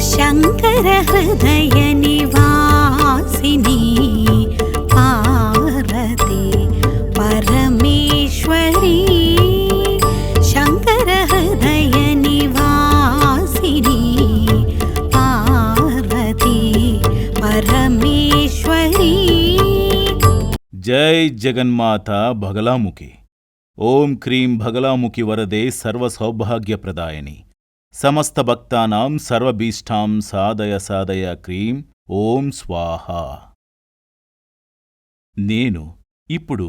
శంకర హృదయ నివాసిని పార్వతి పరమేశ్వరి శంకర హృదయ నివాసిని పార్వతి పరమేశ్వరి. జై జగన్మాత బగలాముఖి. ఓం క్రీం బగలాముఖి వరదే సర్వసౌభాగ్యప్రదాయని సమస్త భక్తానాం సర్వభీష్టాం సాధయ సాధయ క్రీం ఓం స్వాహా. నేను ఇప్పుడు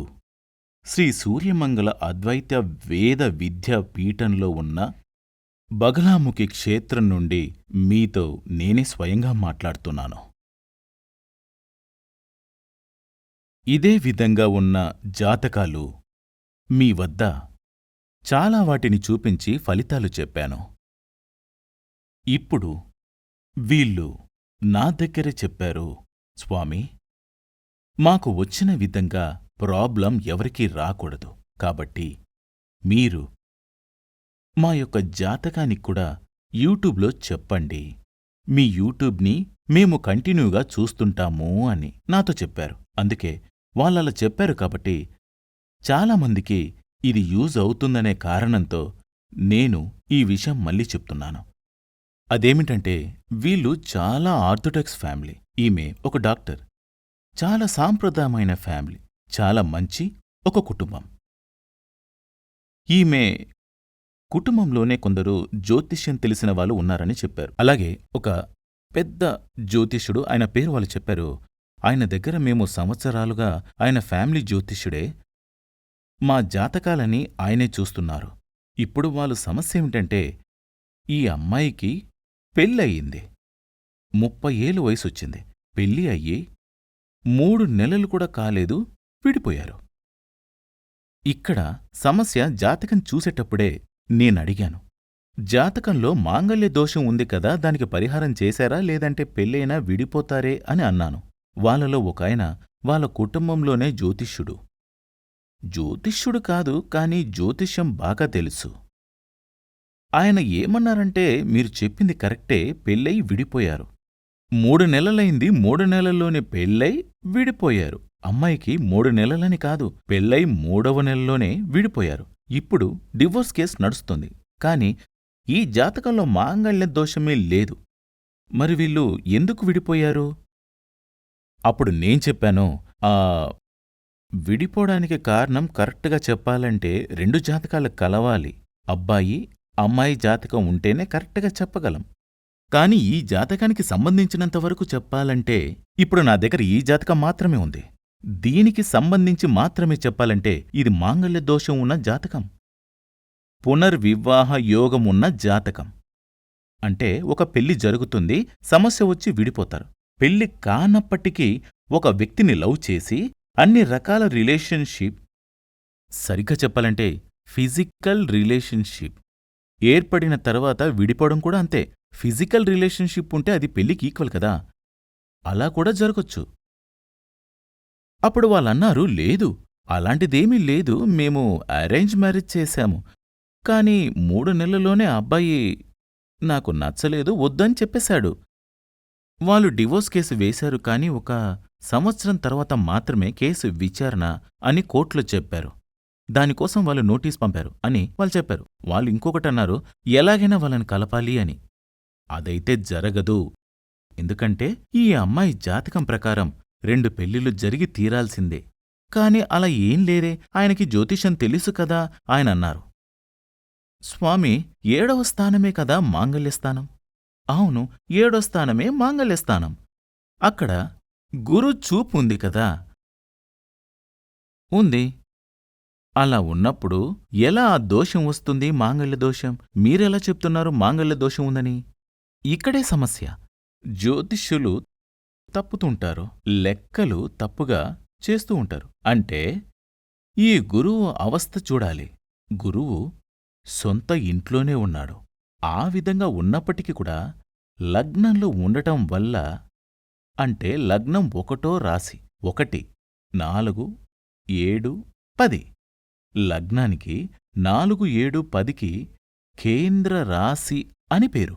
శ్రీ సూర్యమంగళ అద్వైత వేద విద్యా పీఠంలో ఉన్న బగలాముఖి క్షేత్రం నుండి మీతో నేనే స్వయంగా మాట్లాడుతున్నాను. ఇదే విధంగా ఉన్న జాతకాలు మీ వద్ద చాలా వాటిని చూపించి ఫలితాలు చెప్పాను. ఇప్పుడు వీళ్ళు నా దగ్గర చెప్పారు, స్వామీ, మాకు వచ్చిన విధంగా ప్రాబ్లం ఎవరికీ రాకూడదు, కాబట్టి మీరు మా యొక్క జాతకానికి కూడా యూట్యూబ్లో చెప్పండి, మీ యూట్యూబ్ని మేము కంటిన్యూగా చూస్తుంటాము అని నాతో చెప్పారు. అందుకే వాళ్ళలా చెప్పారు కాబట్టి చాలామందికి ఇది యూజ్ అవుతుందనే కారణంతో నేను ఈ విషయం మళ్ళీ చెప్తున్నాను. అదేమిటంటే, వీళ్ళు చాలా ఆర్థోడాక్స్ ఫ్యామిలీ. ఈమె ఒక డాక్టర్. చాలా సాంప్రదాయమైన ఫ్యామిలీ. చాలా మంచి ఒక కుటుంబం. ఈమె కుటుంబంలోనే కొందరు జ్యోతిష్యం తెలిసిన వాళ్ళు ఉన్నారని చెప్పారు. అలాగే ఒక పెద్ద జ్యోతిష్యుడు, ఆయన పేరు వాళ్ళు చెప్పారు. ఆయన దగ్గర మేము సంవత్సరాలుగా, ఆయన ఫ్యామిలీ జ్యోతిష్యుడే, మా జాతకాలని ఆయనే చూస్తున్నారు. ఇప్పుడు వాళ్ళ సమస్య ఏమిటంటే, ఈ అమ్మాయికి పెళ్ళయింది, 30 ఏళ్ల వయసొచ్చింది. పెళ్ళి అయ్యి 3 నెలలు కూడా కాలేదు, విడిపోయారు. ఇక్కడ సమస్య జాతకం చూసేటప్పుడే నేనడిగాను, జాతకంలో మాంగళ్య దోషం ఉంది కదా, దానికి పరిహారం చేశారా, లేదంటే పెళ్ళైనా విడిపోతారే అని అన్నాను. వాళ్ళలో ఒకాయన వాళ్ళ కుటుంబంలోనే జ్యోతిష్యుడు. జ్యోతిష్యుడు కాదు, కానీ జ్యోతిష్యం బాగా తెలుసు. ఆయన ఏమన్నారంటే, మీరు చెప్పింది కరెక్టే, పెళ్ళై విడిపోయారు. 3 నెలలైంది, 3 నెలల్లోనే పెళ్ళై విడిపోయారు. అమ్మాయికి 3 నెలలని కాదు, పెళ్ళై 3వ నెలలోనే విడిపోయారు. ఇప్పుడు డివోర్స్ కేసు నడుస్తుంది. కాని ఈ జాతకంలో మాంగళ్య దోషమే లేదు. మరి వీళ్ళు ఎందుకు విడిపోయారు? అప్పుడు నేను చెప్పాను, విడిపోవడానికి కారణం కరెక్ట్గా చెప్పాలంటే 2 జాతకాలు కలవాలి. అబ్బాయి అమ్మాయి జాతకం ఉంటేనే కరెక్ట్గా చెప్పగలం. కాని ఈ జాతకానికి సంబంధించినంతవరకు చెప్పాలంటే ఇప్పుడు నా దగ్గర ఈ జాతకం మాత్రమే ఉంది. దీనికి సంబంధించి మాత్రమే చెప్పాలంటే ఇది మాంగళ్య దోషం ఉన్న జాతకం, పునర్వివాహ యోగమున్న జాతకం. అంటే ఒక పెళ్లి జరుగుతుంది, సమస్య వచ్చి విడిపోతారు. పెళ్లి కానప్పటికీ ఒక వ్యక్తిని లవ్ చేసి అన్ని రకాల రిలేషన్షిప్, సరిగ్గా చెప్పాలంటే ఫిజికల్ రిలేషన్షిప్ ఏర్పడిన తర్వాత విడిపోవడం కూడా అంతే. ఫిజికల్ రిలేషన్షిప్ ఉంటే అది పెళ్లికి ఈక్వల్ కదా, అలా కూడా జరగొచ్చు. అప్పుడు వాళ్ళన్నారు, లేదు, అలాంటిదేమీ లేదు, మేము అరేంజ్ మ్యారేజ్ చేశాము, కాని 3 నెలల్లోనే అబ్బాయి నాకు నచ్చలేదు, వద్దని చెప్పేశాడు. వాళ్ళు డివోర్స్ కేసు వేశారు, కానీ 1 సంవత్సరం తర్వాత మాత్రమే కేసు విచారణ అని కోర్టులో చెప్పారు. దానికోసం వాళ్ళు నోటీస్ పంపారు అని వాళ్ళు చెప్పారు. వాళ్ళు ఇంకొకటన్నారు, ఎలాగైనా వాళ్ళని కలపాలి అని. అదైతే జరగదు. ఎందుకంటే ఈ అమ్మాయి జాతకం ప్రకారం 2 పెళ్లిళ్ళు జరిగి తీరాల్సిందే. కాని అలా ఏం లేరే, ఆయనకి జ్యోతిషం తెలుసు కదా ఆయన అన్నారు. స్వామి, 7వ స్థానమే కదా మాంగళ్యస్థానం. అవును, 7వ స్థానమే మాంగళ్యస్థానం. అక్కడ గురు చూపు ఉంది కదా. ఉంది. అలా ఉన్నప్పుడు ఎలా ఆ దోషం వస్తుంది, మాంగళ్య దోషం? మీరెలా చెప్తున్నారు మాంగళ్య దోషం ఉందని? ఇక్కడే సమస్య. జ్యోతిష్యులు తప్పుతుంటారు, లెక్కలు తప్పుగా చేస్తూ ఉంటారు. అంటే ఈ గురువు అవస్థ చూడాలి. గురువు సొంత ఇంట్లోనే ఉన్నాడు. ఆ విధంగా ఉన్నప్పటికీ కూడా లగ్నంలో ఉండటం వల్ల, అంటే లగ్నం 1వ రాశి, 1, 4, 7, 10. లగ్నానికి 4, 7, 10కి కేంద్ర రాశి అని పేరు.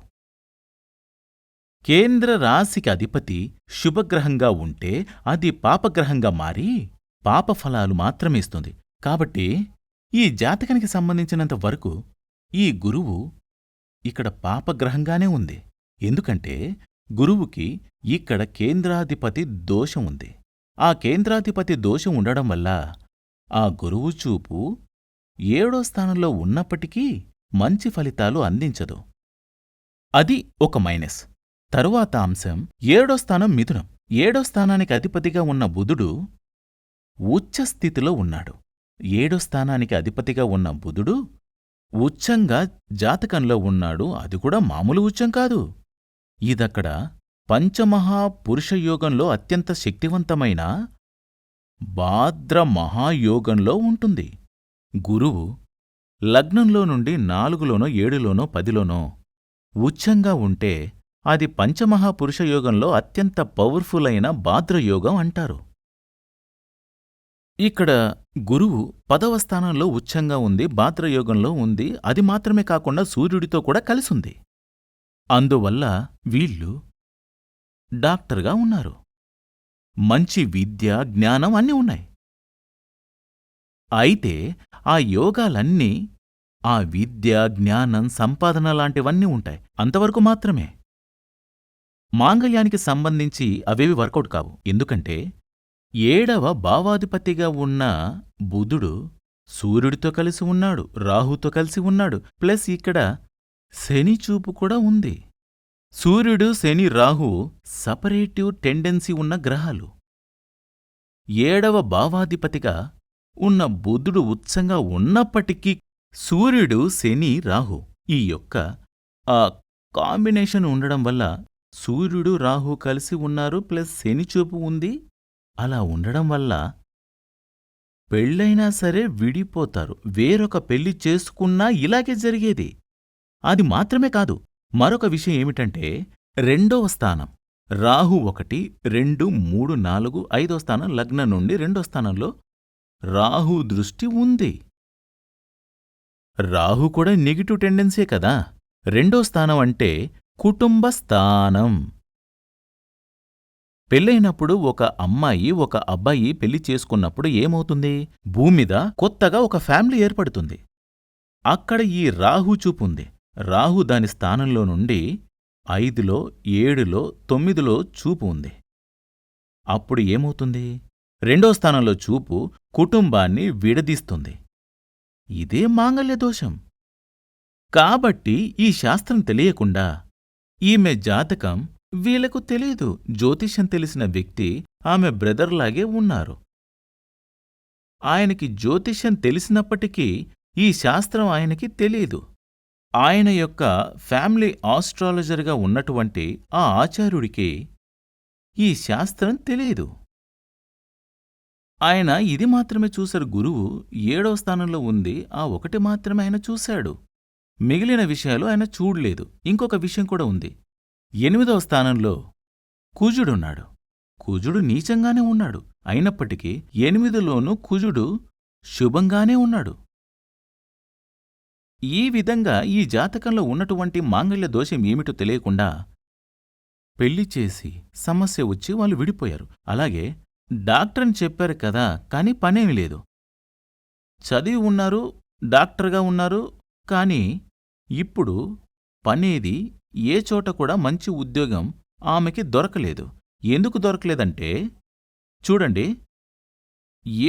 కేంద్ర రాశికి అధిపతి శుభగ్రహంగా ఉంటే అది పాపగ్రహంగా మారి పాపఫలాలు మాత్రమే ఇస్తుంది. కాబట్టి ఈ జాతకానికి సంబంధించినంత వరకు ఈ గురువు ఇక్కడ పాపగ్రహంగానే ఉంది. ఎందుకంటే గురువుకి ఇక్కడ కేంద్రాధిపతి దోషం ఉంది. ఆ కేంద్రాధిపతి దోషం ఉండడం వల్ల ఆ గురువు చూపు 7వ స్థానంలో ఉన్నప్పటికీ మంచి ఫలితాలు అందించదు. అది ఒక మైనస్. తరువాత అంశం 7వ స్థానం మిథునం. 7వ స్థానానికి అధిపతిగా ఉన్న బుధుడు ఉచ్చస్థితిలో ఉన్నాడు. 7వ స్థానానికి అధిపతిగా ఉన్న బుధుడు ఉచ్చంగా జాతకంలో ఉన్నాడు. అది కూడా మామూలు ఉచ్చం కాదు. ఇదక్కడ పంచమహాపురుషయోగంలో అత్యంత శక్తివంతమైన భాద్ర మహాయోగంలో ఉంటుంది. గురువు లగ్నంలో నుండి 4లోనో 7లోనో 10లోనో ఉచ్చంగా ఉంటే అది పంచమహాపురుషయోగంలో అత్యంత పవర్ఫుల్ అయిన భాద్రయోగం అంటారు. ఇక్కడ గురువు 10వ స్థానంలో ఉచ్చంగా ఉంది, భాద్రయోగంలో ఉంది. అది మాత్రమే కాకుండా సూర్యుడితో కూడా కలిసుంది. అందువల్ల వీళ్ళు డాక్టర్గా ఉన్నారు. మంచి విద్య, జ్ఞానం అన్నీ ఉన్నాయి. అయితే ఆ యోగాలన్నీ, ఆ విద్య, జ్ఞానం, సంపాదన లాంటివన్నీ ఉంటాయి. అంతవరకు మాత్రమే. మాంగళ్యానికి సంబంధించి అవేవి వర్కౌట్ కావు. ఎందుకంటే 7వ భావాధిపతిగా ఉన్న బుధుడు సూర్యుడితో కలిసి ఉన్నాడు, రాహుతో కలిసి ఉన్నాడు. ప్లస్ ఇక్కడ శని చూపు కూడా ఉంది. సూర్యుడు, శని, రాహు సపరేటివ్ టెండెన్సీ ఉన్న గ్రహాలు. 7వ భావాధిపతిగా ఉన్న బుధుడు ఉత్సంగా ఉన్నప్పటికీ సూర్యుడు, శని, రాహు ఈ యొక్క ఆ కాంబినేషన్ ఉండడం వల్ల సూర్యుడు, రాహు కలిసి ఉన్నారు. ప్లస్ శని చూపు ఉంది. అలా ఉండడం వల్ల పెళ్ళైనా సరే విడిపోతారు. వేరొక పెళ్లి చేసుకున్నా ఇలాగే జరిగేది. అది మాత్రమే కాదు, మరొక విషయం ఏమిటంటే 2వ స్థానం రాహు 1, 2, 3, 4, 5వ స్థానం లగ్నం నుండి 2వ స్థానంలో రాహు దృష్టి ఉంది. రాహు కూడా నెగిటివ్ టెండెన్సీ కదా. 2వ స్థానం అంటే కుటుంబ స్థానం. పెళ్ళైనప్పుడు ఒక అమ్మాయి, ఒక అబ్బాయి పెళ్లి చేసుకున్నప్పుడు ఏమవుతుంది? భూమిద కొత్తగా ఒక ఫ్యామిలీ ఏర్పడుతుంది. అక్కడ ఈ రాహు చూపుంది. రాహు దాని స్థానంలో నుండి 5లో, 7లో, 9లో చూపు ఉంది. అప్పుడు ఏమవుతుంది? 2వ స్థానంలో చూపు కుటుంబాన్ని విడదీస్తుంది. ఇదే మాంగళ్య దోషం. కాబట్టి ఈ శాస్త్రం తెలియకుండా ఈమె జాతకం వీళ్లకు తెలీదు. జ్యోతిష్యం తెలిసిన వ్యక్తి ఆమె బ్రదర్లాగే ఉన్నారు. ఆయనకి జ్యోతిష్యం తెలిసినప్పటికీ ఈ శాస్త్రం ఆయనకి తెలీదు. ఆయన యొక్క ఫ్యామిలీ ఆస్ట్రాలజర్గా ఉన్నటువంటి ఆ ఆచార్యుడికి ఈ శాస్త్రం తెలీదు. ఆయన ఇది మాత్రమే చూశారు. గురువు 7వ స్థానంలో ఉంది, ఆ ఒకటి మాత్రమే ఆయన చూశాడు. మిగిలిన విషయాలు ఆయన చూడలేదు. ఇంకొక విషయం కూడా ఉంది. 8వ స్థానంలో కుజుడున్నాడు. కుజుడు నీచంగానే ఉన్నాడు. అయినప్పటికీ 8లోనూ కుజుడు శుభంగానే ఉన్నాడు. ఈ విధంగా ఈ జాతకంలో ఉన్నటువంటి మాంగళ్య దోషం ఏమిటో తెలియకుండా పెళ్లి చేసి సమస్య వచ్చి వాళ్ళు విడిపోయారు. అలాగే డాక్టర్ని చెప్పారు కదా, కానీ పనేమి లేదు. చదివి ఉన్నారు, డాక్టర్గా ఉన్నారు, కానీ ఇప్పుడు పనేది ఏ చోట కూడా మంచి ఉద్యోగం ఆమెకి దొరకలేదు. ఎందుకు దొరకలేదంటే చూడండి,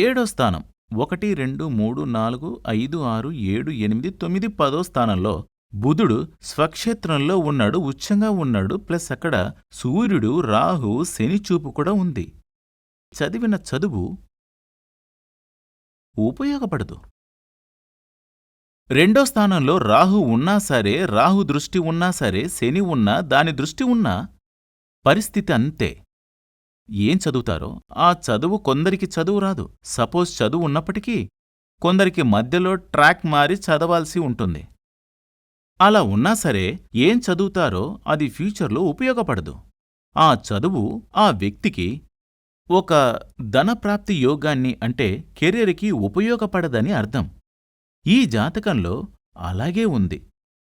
7వ స్థానం 1, 2, 3, 4, 5, 6, 7, 8, 9, 10వ స్థానంలో బుధుడు స్వక్షేత్రంలో ఉన్నాడు, ఉచ్చంగా ఉన్నాడు. ప్లస్ అక్కడ సూర్యుడు, రాహు, శని చూపు కూడా ఉంది. చదివిన చదువు ఉపయోగపడదు. 2వ స్థానంలో రాహు ఉన్నా సరే, రాహు దృష్టి ఉన్నా సరే, శని ఉన్నా, దాని దృష్టి ఉన్నా పరిస్థితి అంతే. ఏం చదువుతారో ఆ చదువు కొందరికి చదువు రాదు. సపోజ్ చదువు ఉన్నప్పటికీ కొందరికి మధ్యలో ట్రాక్ మారి చదవాల్సి ఉంటుంది. అలా ఉన్నా సరే ఏం చదువుతారో అది ఫ్యూచర్లో ఉపయోగపడదు. ఆ చదువు ఆ వ్యక్తికి ఒక ధనప్రాప్తి యోగాన్ని, అంటే కెరీర్కి ఉపయోగపడదని అర్థం. ఈ జాతకంలో అలాగే ఉంది.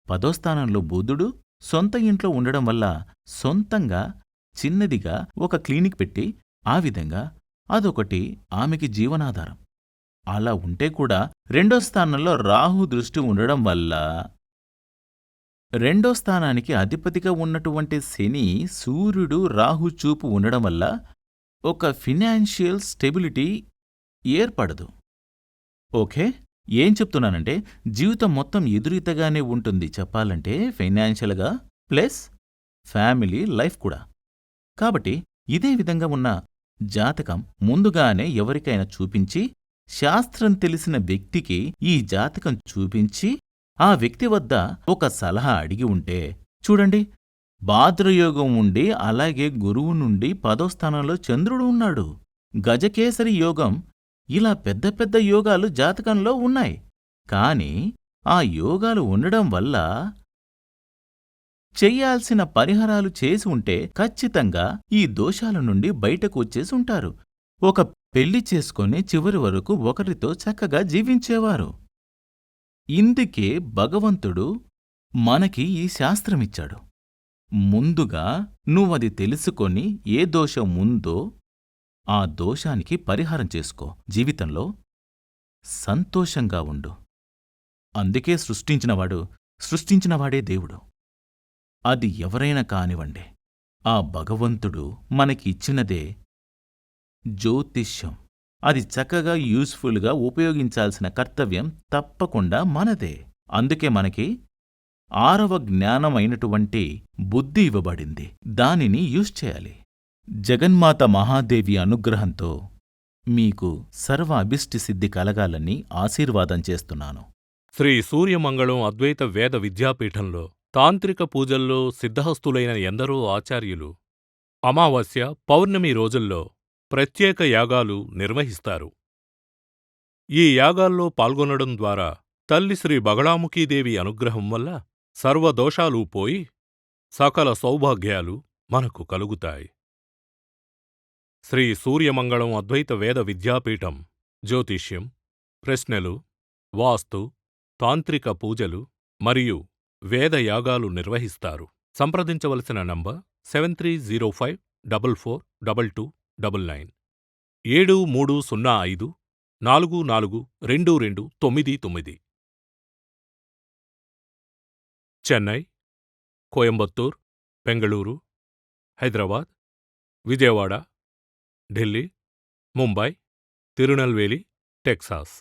10వ స్థానంలో బుధుడు, సొంత ఇంట్లో ఉండడం వల్ల సొంతంగా చిన్నదిగా ఒక క్లినిక్ పెట్టి ఆ విధంగా అదొకటి ఆమెకి జీవనాధారం. అలా ఉంటే కూడా రెండో స్థానంలో రాహు దృష్టి ఉండడం వల్ల రెండో స్థానానికి అధిపతిగా ఉన్నటువంటి శని, సూర్యుడు, రాహు చూపు ఉండడం వల్ల ఒక ఫినాన్షియల్ స్టెబిలిటీ ఏర్పడదు. ఓకే, ఏం చెప్తున్నానంటే జీవితం మొత్తం ఎదురీతగానే ఉంటుంది చెప్పాలంటే ఫైనాన్షియల్గా ప్లస్ ఫ్యామిలీ లైఫ్ కూడా. కాబట్టి ఇదే విధంగా ఉన్న జాతకం ముందుగానే ఎవరికైనా చూపించి, శాస్త్రం తెలిసిన వ్యక్తికి ఈ జాతకం చూపించి ఆ వ్యక్తి వద్ద ఒక సలహా అడిగి ఉంటే చూడండి, భాద్రయోగం ఉండి అలాగే గురువు నుండి 10వ స్థానంలో చంద్రుడు ఉన్నాడు. గజకేసరి యోగం, ఇలా పెద్ద పెద్ద యోగాలు జాతకంలో ఉన్నాయి. కాని ఆ యోగాలు ఉండడం వల్ల చెయ్యాల్సిన పరిహారాలు చేసి ఉంటే ఖచ్చితంగా ఈ దోషాల నుండి బయటకు వచ్చేసి ఉంటారు. ఒక పెళ్లి చేసుకొని చివరి వరకు ఒకరితో చక్కగా జీవించేవారు. ఇందుకే భగవంతుడు మనకి ఈ శాస్త్రమిచ్చాడు. ముందుగా నువ్వది తెలుసుకొని ఏ దోషం ఉందో ఆ దోషానికి పరిహారం చేసుకో. జీవితంలో సంతోషంగా ఉండు. అందుకే సృష్టించినవాడే దేవుడు. అది ఎవరైనా కానివ్వండి, ఆ భగవంతుడు మనకి ఇచ్చినదే జ్యోతిష్యం. అది చక్కగా యూస్ఫుల్గా ఉపయోగించాల్సిన కర్తవ్యం తప్పకుండా మనదే. అందుకే మనకి 6వ జ్ఞానమైనటువంటి బుద్ధి ఇవ్వబడింది. దానిని యూజ్ చేయాలి. జగన్మాత మహాదేవి అనుగ్రహంతో మీకు సర్వ అభిష్టి సిద్ధి కలగాలని ఆశీర్వాదం చేస్తున్నాను. శ్రీ సూర్యమంగళం అద్వైత వేద విద్యాపీఠంలో తాంత్రిక పూజల్లో సిద్ధహస్తులైన ఎందరో ఆచార్యులు అమావాస్య, పౌర్ణమి రోజుల్లో ప్రత్యేక యాగాలు నిర్వహిస్తారు. ఈ యాగాల్లో పాల్గొనడం ద్వారా తల్లి శ్రీ బగళాముఖీదేవి అనుగ్రహం వల్ల సర్వదోషాలూ పోయి సకల సౌభాగ్యాలు మనకు కలుగుతాయి. శ్రీ సూర్యమంగళం అద్వైత వేద విద్యాపీఠం జ్యోతిష్యం, ప్రశ్నలు, వాస్తు, తాంత్రిక పూజలు మరియు వేదయాగాలు నిర్వహిస్తారు. సంప్రదించవలసిన నంబర్ 7305442299 7305442299. చెన్నై, కోయంబత్తూర్, బెంగళూరు, హైదరాబాద్, విజయవాడ, ఢిల్లీ, ముంబై, తిరునల్వేలి, టెక్సాస్.